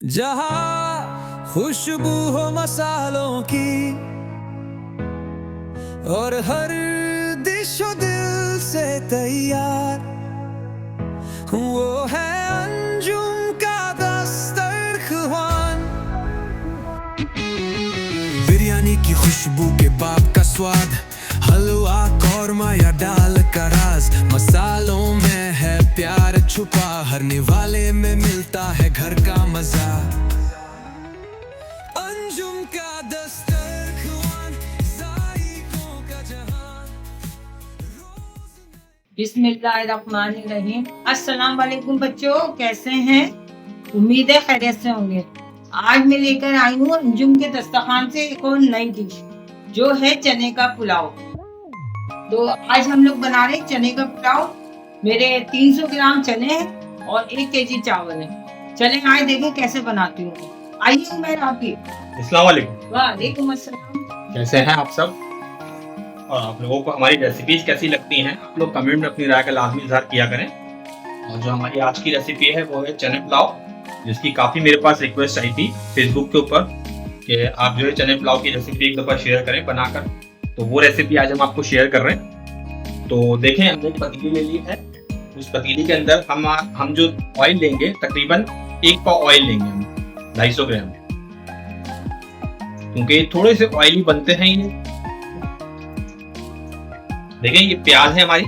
जहाँ खुशबू हो मसालों की और हर डिश हो दिल से तैयार, वो है अंजुम का दस्तरख्वान। बिरयानी की खुशबू, केबाब का स्वाद, हलवा कौरमा या दाल का राज, मसालों में है प्यार छुपा, हर निवाले में मिलता है घर का मजा। अंजुम का दस्तरख्वान, जायकों का जहान। बिस्मिल्लाहिर्रहमानिर्रहीम। अस्सलाम वालेकुम बच्चों, कैसे हैं? उम्मीद है खैरियत से होंगे। आज मैं लेकर आई हूँ अंजुम के दस्तरखान से एक और नई डिश, जो है चने का पुलाव। तो आज हम लोग बना रहे हैं चने का पुलाव। मेरे 300 ग्राम चने हैं और 1 केजी चावल है। चले आज देखें कैसे बनाती हूँ। आइए उमर आपकी। अस्सलाम वालेकुम। वालेकुम अस्सलाम। कैसे हैं आप सब? और आप लोगों को हमारी रेसिपीज कैसी लगती हैं? आप लोग कमेंट में अपनी राय का लाजमी इजहार किया करें। और जो हमारी आज की रेसिपी है वो है चने पुलाव, जिसकी काफ़ी मेरे पास रिक्वेस्ट आई थी फेसबुक के ऊपर कि आप जो है चने पुलाव की रेसिपी एक दफ़ा शेयर करें बनाकर। तो वो रेसिपी आज हम आपको शेयर कर रहे हैं। तो देखें, हमने एक पतीली ले ली है। उस पतीली के अंदर हम जो ऑयल लेंगे, तकरीबन 1 पाव ऑयल लेंगे हम, 250 ग्राम, क्योंकि थोड़े से ऑयली बनते हैं ये। देखें, ये प्याज है हमारी,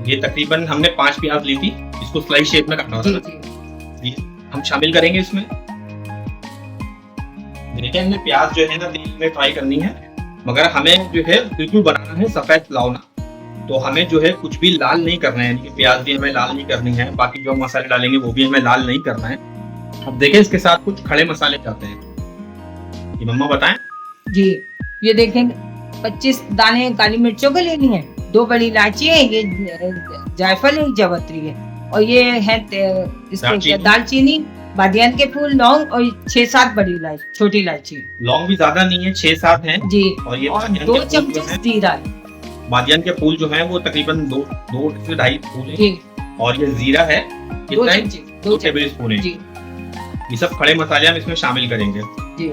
ये तकरीबन हमने 5 प्याज ली थी, इसको स्लाइस शेप में काटना होता है। ये हम शामिल करेंगे इसमें। देखें, हमने प्याज जो है ना तेल में फ्राई करनी है, मगर हमें जो है बिल्कुल बनाना है सफेद पुलाव ना। तो हमें जो है कुछ भी लाल नहीं करना है, यानी कि प्याज भी हमें लाल नहीं करनी है, बाकी जो मसाले डालेंगे वो भी हमें लाल नहीं करना है। अब देखें, इसके साथ कुछ खड़े मसाले जाते हैं, ये मम्मा बताएं। जी, ये देखें 25 दाने काली मिर्चों के लेनी है, 2 बड़ी इलायची है, ये जायफल है, जवत्री है, और ये है दालचीनी, बादियान के फूल, लौंग और 6-7 बड़ी इलायची, छोटी इलायची। लौंग भी ज्यादा नहीं है, 6-7 हैं जी। और ये 2 चम्मच जीरा है। बादियान के फूल जो हैं वो तकरीबन 2 से 2.5 फूल है। और ये जीरा है, कितना है? 2 टेबल स्पून है। ये सब खड़े मसाले हम इसमें शामिल करेंगे जी।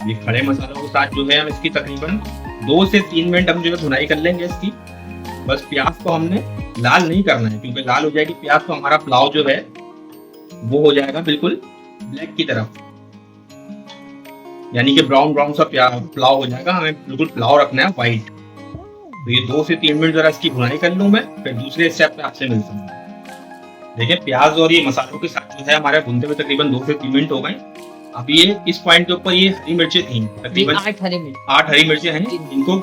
ये खड़े मसालों के साथ जो है हम इसकी तकरीबन 2 से 3 मिनट हम जो है भुनाई कर लेंगे इसकी। बस प्याज को हमने लाल नहीं करना है, क्योंकि लाल हो जाएगी प्याज तो हमारा पुलाव जो है वो हो जाएगा बिल्कुल ब्लैक की तरफ, यानी कि ब्राउन सा पुलाव हो जाएगा। हमें बिल्कुल पुलाव रखना है व्हाइट। तो ये 2 से 3 मिनट जरा इसकी भुनाई कर लूँ मैं, फिर दूसरे स्टेप पे आपसे मिलता हूँ। देखिए, प्याज और ये मसालों के साथ जो है हमारे भूनते हुए तकरीबन 2 से 3 मिनट हो गए। अब ये इस पॉइंट के ऊपर ये हरी मिर्चें थी, तकरीबन 8 हरी मिर्चें हैं, इनको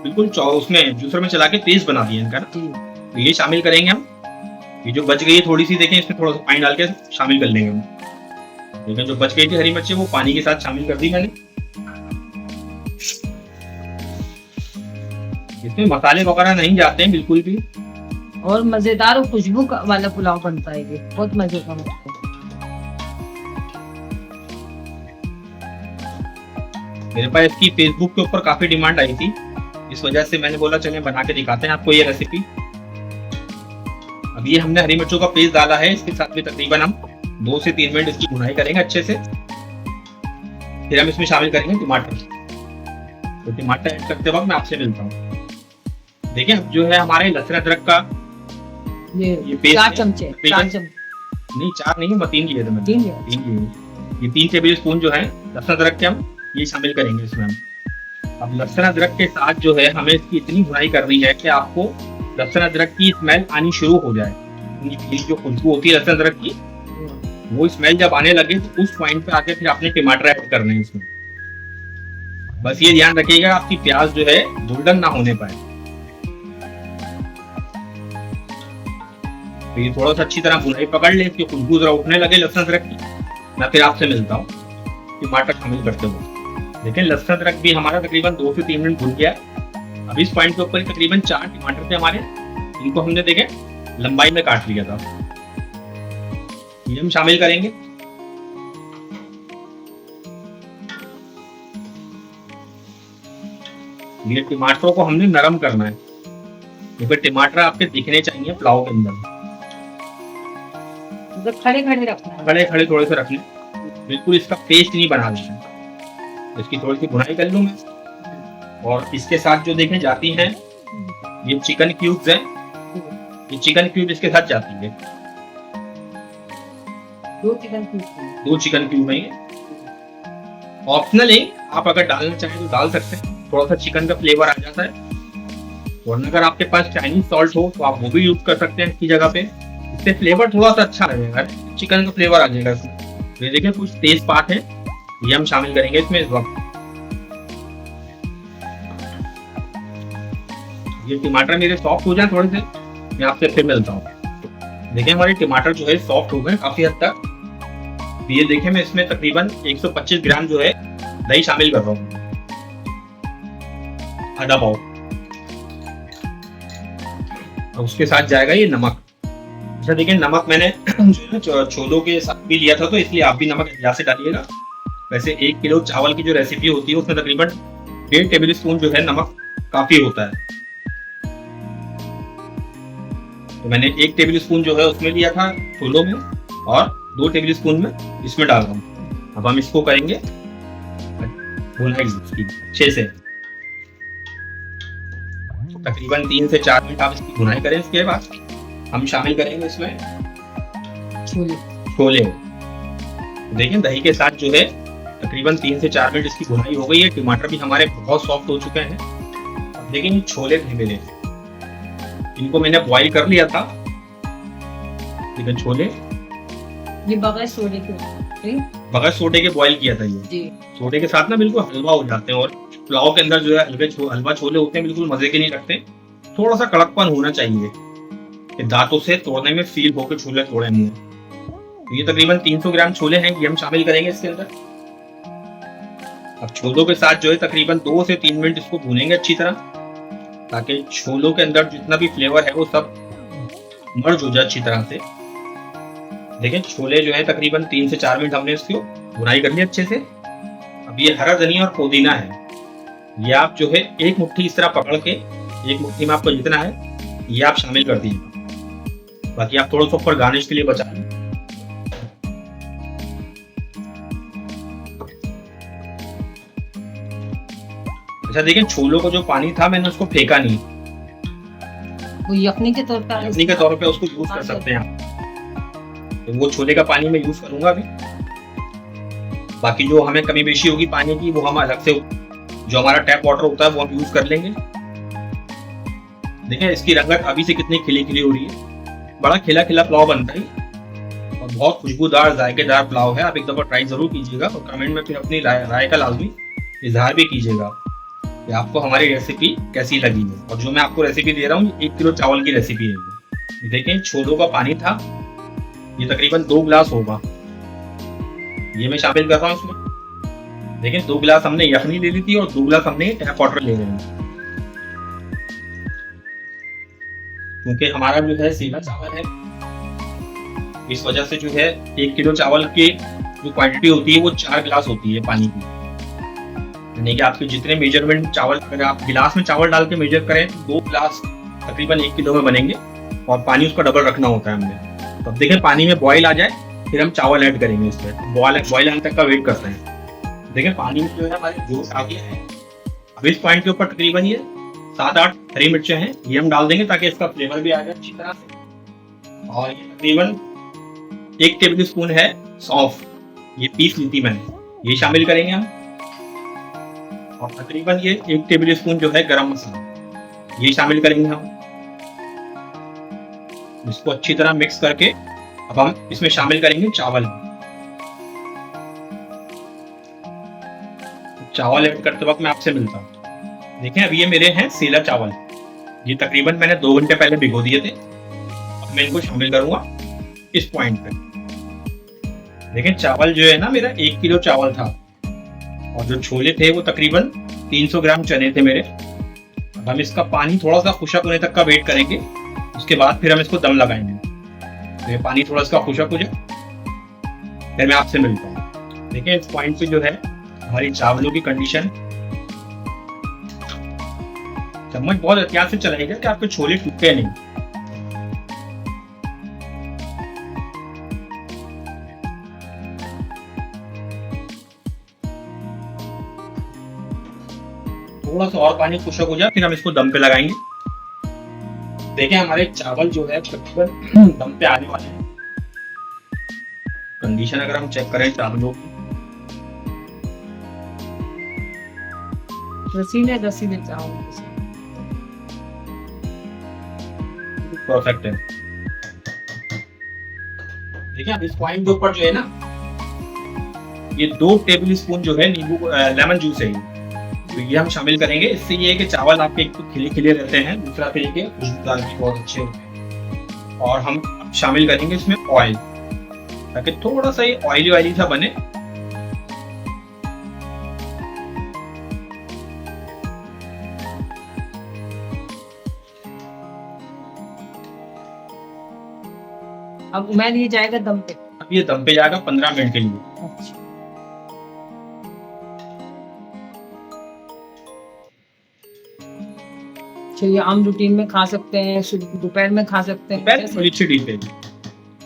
बिल्कुल उसमें जूसर में चला के पेस्ट बना दिया इनका। तो ये शामिल करेंगे हम। ये जो बच गई है थोड़ी सी, देखें इसमें थोड़ा सा पानी डाल के शामिल कर लेंगे हम। लेकिन जो बच गई थी हरी मिर्चें वो पानी के साथ शामिल कर दी मैंने। इसमें मसाले वगैरह नहीं जाते हैं बिल्कुल भी, और मजेदार और खुशबू वाला पुलाव बनता है, ये बहुत मजे का बनता है। मेरे पास इसकी फेसबुक के ऊपर काफी डिमांड आई थी, इस वजह से मैंने बोला चलिए बना के दिखाते हैं आपको ये रेसिपी। अब ये हमने हरी मिर्चों का पेस्ट डाला है, इसके साथ में तकरीबन हम 2 से 3 मिनट इसकी भुनाई करेंगे अच्छे से। फिर हम इसमें शामिल करेंगे टमाटर। तो टमाटर ऐड करते वक्त मैं आपसे मिलता हूँ। देखिए, अब जो है हमारे लहसुन अदरक का ये पेस्ट 4 चमचे, नहीं 4 नहीं, 3 लिए थे मैंने, 3 ये 3 टेबल स्पून जो है लहसुन अदरक के हम ये शामिल करेंगे इसमें हम। अब लहसुन अदरक के साथ जो है हमें इसकी इतनी भुनाई करनी है कि आपको लहसुन अदरक की स्मेल आनी शुरू हो जाए। ये जो खुशबू होती है लहसुन अदरक की, वो स्मेल जब आने लगे तो उस पॉइंट पे आके फिर आपने टमाटर ऐड करने हैं इसमें। बस ये ध्यान रखिएगा आपकी प्याज जो है गोल्डन ना होने पाए। तो ये थोड़ा सा अच्छी तरह भुनाई पकड़ ले, इसकी खुशबू जरा उठने लगे लहसुन अदरक की, मैं फिर आपसे मिलता हूँ टमाटर शामिल करते हुए। देखिए, लहसुन अदरक भी हमारा तकरीबन 2 से 3 मिनट भून गया। अब इस पॉइंट के ऊपर तकरीबन 4 टमाटर थे हमारे, इनको हमने देखे लंबाई में काट लिया था, ये हम शामिल करेंगे। ये टमाटरों को हमने नरम करना है, क्योंकि टमाटर आपके दिखने चाहिए पुलाव के अंदर। मतलब खड़े खड़े रखना है। खड़े खड़े थोड़े से रखने, बिल्कुल इसका पेस्ट नहीं बना देना। इसकी थोड़ी सी भुनाई कर लूँ मैं। और इसके साथ जो देखें जाती हैं ये चिकन क्यूब्स हैं, ये चिकन क्यूब इसके साथ जाती है। 2 चिकन पीस। 2 चिकन क्यूब है ये, ऑप्शनल है, आप अगर डालना चाहें तो डाल सकते हैं, थोड़ा सा चिकन का फ्लेवर आ जाता है। वरना अगर आपके पास चाइनीज सॉल्ट हो तो आप वो भी यूज कर सकते हैं इसकी जगह पे, इससे फ्लेवर थोड़ा सा अच्छा लगेगा, चिकन का फ्लेवर आ जाएगा इसमें। तो ये देखिए कुछ तेज पात है, ये हम शामिल करेंगे इसमें इस वक्त। ये टमाटर मेरे सॉफ्ट हो जाए थोड़े से, मैं आपसे फिर मिलता हूँ। देखिए हमारे टमाटर जो है सॉफ्ट हो गए काफी हद तक। ये देखिए मैं इसमें तकरीबन 125 ग्राम जो है दही शामिल कर रहा हूँ, आधा पाव। और उसके साथ जाएगा ये नमक। अच्छा देखिए नमक मैंने छोलों के साथ भी लिया था, तो इसलिए आप भी नमक एहतियात से डालिएगा। वैसे 1 किलो चावल की जो रेसिपी होती है उसमें तकरीबन 1.5 टेबल स्पून जो है नमक काफी होता है। तो मैंने 1 टेबल स्पून जो है उसमें लिया था छोलों में, और 2 टेबल स्पून में इसमें डाल रहा हूँ। अब हम इसको करेंगे भुनाई अच्छे से, तकरीबन 3 से 4 मिनट आप इसकी भुनाई करें। इसके बाद हम शामिल करेंगे इसमें छोले। देखिए दही के साथ जो है तकरीबन 3 से 4 मिनट इसकी भुनाई हो गई है, टमाटर भी हमारे बहुत सॉफ्ट हो चुके हैं। अब देखिए ये छोले थे मेरे, इनको मैंने बॉईल कर लिया था। लेकिन छोले ये बगैर सोडे के, बगैर सोडे के बॉईल किया था ये जी। सोडे के साथ ना बिल्कुल हलवा हो जाते हैं, और पुलाव के अंदर जो है हलवा छोले होते हैं बिल्कुल मजे के नहीं लगते। थोड़ा सा कड़कपन होना चाहिए कि दांतों से तोड़ने में फील होकर छोले तोड़े मुंह। तो ये तकरीबन 300 ग्राम छोले हैं, ये हम शामिल करेंगे इसके अंदर। अब छोलों के साथ जो है तकरीबन 2 से 3 मिनट इसको भूनेंगे अच्छी तरह, ताकि छोलों के अंदर जितना भी फ्लेवर है वो सब मर्ज हो जाए अच्छी तरह से। देखिए छोले जो है तकरीबन 3 से 4 मिनट हमने इसको भुनाई कर ली अच्छे से। अब ये हरा धनिया और पुदीना है, ये आप जो है 1 मुट्ठी इस तरह पकड़ के, 1 मुट्ठी में आपको जितना है ये आप शामिल कर दीजिए, बाकी आप थोड़ा सा ऊपर गार्निश के लिए बचा लें। अच्छा देखिए छोलों का जो पानी था मैंने उसको फेंका नहीं, वो यखनी के तौर पर, यखनी के तौर पे उसको यूज कर सकते हैं आप। तो वो छोले का पानी मैं यूज करूंगा अभी, बाकी जो हमें कमी बेशी होगी पानी की वो हम अलग से, जो हमारा टैप वाटर होता है वो हम यूज कर लेंगे। देखिए इसकी रंगत अभी से कितनी खिली खिली हो रही है, बड़ा खिला खिला पुलाव बनता है और बहुत खुशबूदार जायकेदार पुलाव है। आप एक दफा ट्राई जरूर कीजिएगा और कमेंट में फिर अपनी राय का लाजमी इजहार भी कीजिएगा कि आपको हमारी रेसिपी कैसी लगी है। और जो मैं आपको रेसिपी दे रहा हूँ 1 किलो चावल की रेसिपी है ये। देखें छोलों का पानी था, ये तकरीबन 2 गिलास होगा, ये मैं शामिल कर रहा हूँ इसमें। देखिए 2 गिलास हमने यखनी ले ली थी और 2 गिलास हमने टैप वाटर ले रहे हैं, क्योंकि हमारा जो है सेला चावल है, इस वजह से जो है 1 किलो चावल की जो क्वांटिटी होती है वो 4 गिलास होती है पानी की। यानी कि आपके जितने मेजरमेंट चावल, अगर आप गिलास में चावल डाल के मेजर करें तो 2 गिलास तकरीबन 1 किलो में बनेंगे, और पानी उसका डबल रखना होता है हमने। तो अब देखें पानी में बॉईल आ जाए फिर हम चावल ऐड करेंगे इसमें, बॉईल आने तक का वेट करते हैं। देखिए पानी में जो है हमारे जोश आ गया है। अब इस पॉइंट के ऊपर तकरीबन ये 7-8 हरी मिर्चें हैं, ये हम डाल देंगे ताकि इसका फ्लेवर भी आ जाए अच्छी तरह से। और ये तकरीबन 1 टेबल स्पून है सौंफ, ये पीस ली थी मैंने, ये शामिल करेंगे हम। और तकरीबन ये 1 टेबल स्पून जो है गरम मसाला, ये शामिल करेंगे हम। इसको अच्छी तरह मिक्स करके अब हम इसमें शामिल करेंगे चावल। चावल ऐड करते वक्त मैं आपसे मिलता हूँ। देखें अब ये मेरे हैं सेला चावल, ये तकरीबन मैंने 2 घंटे पहले भिगो दिए थे। अब मैं इनको शामिल करूंगा इस पॉइंट पे। देखें चावल जो है ना मेरा 1 किलो चावल था, और जो छोले थे वो तकरीबन 300 ग्राम चने थे मेरे। अब हम इसका पानी थोड़ा सा खुशक होने तक का वेट करेंगे, उसके बाद फिर हम इसको दम लगाएंगे। तो ये पानी थोड़ा इसका खुशक हो जाए फिर मैं आपसे मिलता हूँ। देखिए इस पॉइंट पे जो है हमारी चावलों की कंडीशन, चम्मच बहुत एहतियात से चलाएगा कि आपके छोले टूटे नहीं। थोड़ा सा और पानी खुशक हो जाए फिर हम इसको दम पे लगाएंगे। देखें हमारे चावल जो है तकरीबन दम पे आने वाले हैं। कंडीशन अगर हम चेक करें चावलों की, रसीले रसीले चावल परफेक्ट है। देखिए अब इस पॉइंट के ऊपर जो है ना, ये 2 टेबल स्पून जो है नींबू लेमन जूस है, तो ये हम शामिल करेंगे। इससे ये है कि चावल आपके एक तो खिले खिले रहते हैं, दूसरा फिर ये खुशबूदार भी बहुत अच्छे होते हैं। और हम अब शामिल करेंगे इसमें ऑयल, ताकि थोड़ा सा ये ऑयली ऑयली सा बने। अब उम्मीद ये जाएगा दम पे। अब ये दम पे जाएगा 15 मिनट के लिए। अच्छा चलिए, आम रूटीन में खा सकते हैं, दोपहर में खा सकते हैं। दोपहर में अच्छी डिश है,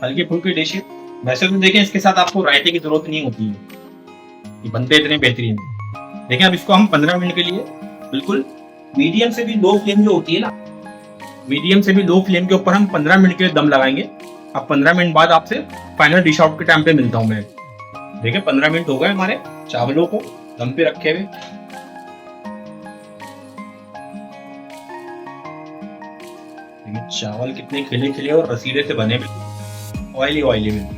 हल्की फुल्की डिश है। वैसे तो देखें इसके साथ आपको रायते की जरूरत नहीं होती है, ये बनते इतने बेहतरीन है। देखें अब इसको हम 15 मिनट के लिए बिल्कुल मीडियम से भी लो फ्लेम जो होती है ना, मीडियम से भी लो फ्लेम के ऊपर हम 15 मिनट के लिए दम लगाएंगे। अब 15 मिनट बाद आपसे फाइनल डिश आउट के टाइम पे मिलता हूँ मैं। देखिए 15 मिनट हो गए हमारे चावलों को दम पे रखे हुए। चावल कितने खिले खिले और रसीले से बने, बिल्कुल ऑयली ऑयली में।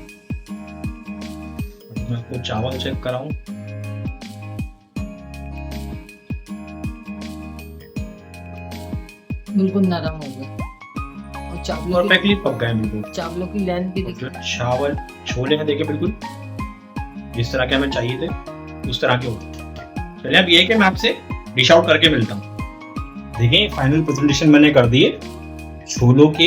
मैं आपको चावल चेक कराऊं, बिल्कुल नरम हो गया और चावलों परफेक्टली पक गए बिल्कुल। चावलों की लेंथ भी जो चावल छोले हैं देखिए बिल्कुल जिस तरह के हमें चाहिए थे उस तरह के होते। चलिए अब ये है कि मैं आपसे डिश आउट करके मिलता हूँ। देखिए फाइनल प्रेजेंटेशन मैंने कर दी है छोलों की,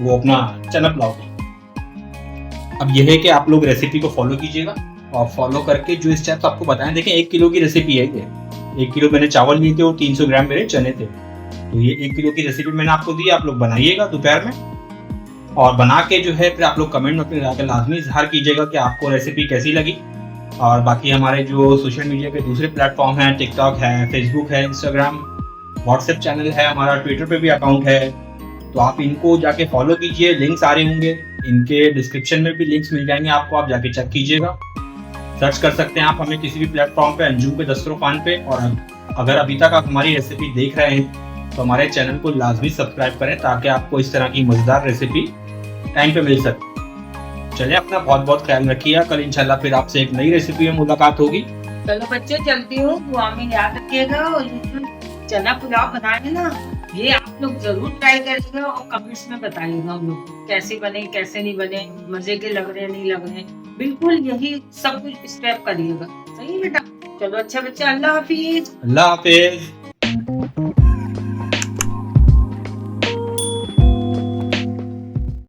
वो अपना चना पुलाव की। अब यह है कि आप लोग रेसिपी को फॉलो कीजिएगा और फॉलो करके जो स्टेप्स आपको बताएं। देखिए 1 किलो की रेसिपी है ये, 1 किलो मैंने चावल लिए थे और 300 ग्राम मेरे चने थे, तो ये 1 किलो की रेसिपी मैंने आपको दी। आप लोग बनाइएगा दोपहर में और बना के जो है फिर आप लोग कमेंट में अपने लाजमी इजहार कीजिएगा कि आपको रेसिपी कैसी लगी। और बाकी हमारे जो सोशल मीडिया के दूसरे प्लेटफॉर्म हैं, टिकटॉक है, फेसबुक है, इंस्टाग्राम, व्हाट्सएप चैनल है हमारा, ट्विटर पे भी अकाउंट है, तो आप इनको जाके फॉलो कीजिए। लिंक्स आ रहे होंगे, इनके डिस्क्रिप्शन में भी लिंक्स मिल जाएंगे आपको, आप जाके चेक कीजिएगा। सर्च कर सकते हैं आप हमें किसी भी प्लेटफॉर्म पे अंजुम के दस्तरखान पे। और अगर अभी तक आप हमारी रेसिपी देख रहे हैं तो हमारे चैनल को लाजमी सब्सक्राइब करें ताकि आपको इस तरह की मजेदार रेसिपी टाइम पे मिल सके। चलिए अपना बहुत बहुत ख्याल रखिए, कल इंशाल्लाह फिर आपसे एक नई रेसिपी में मुलाकात होगी। चलो बच्चों चलती हूँ, दुआ में याद रखिएगा और ये जो चना पुलाव बनाए ना ये आप लोग जरूर ट्राई करिएगा और कमेंट्स में बताइएगा हम लोग कैसे बने कैसे नहीं बने, मजे के लग रहे नहीं लग रहे। बिल्कुल यही सब कुछ स्टेप करिएगा, सही बेटा। चलो अच्छा बच्चा, अल्लाह हाफिज। अल्लाह हाफिज।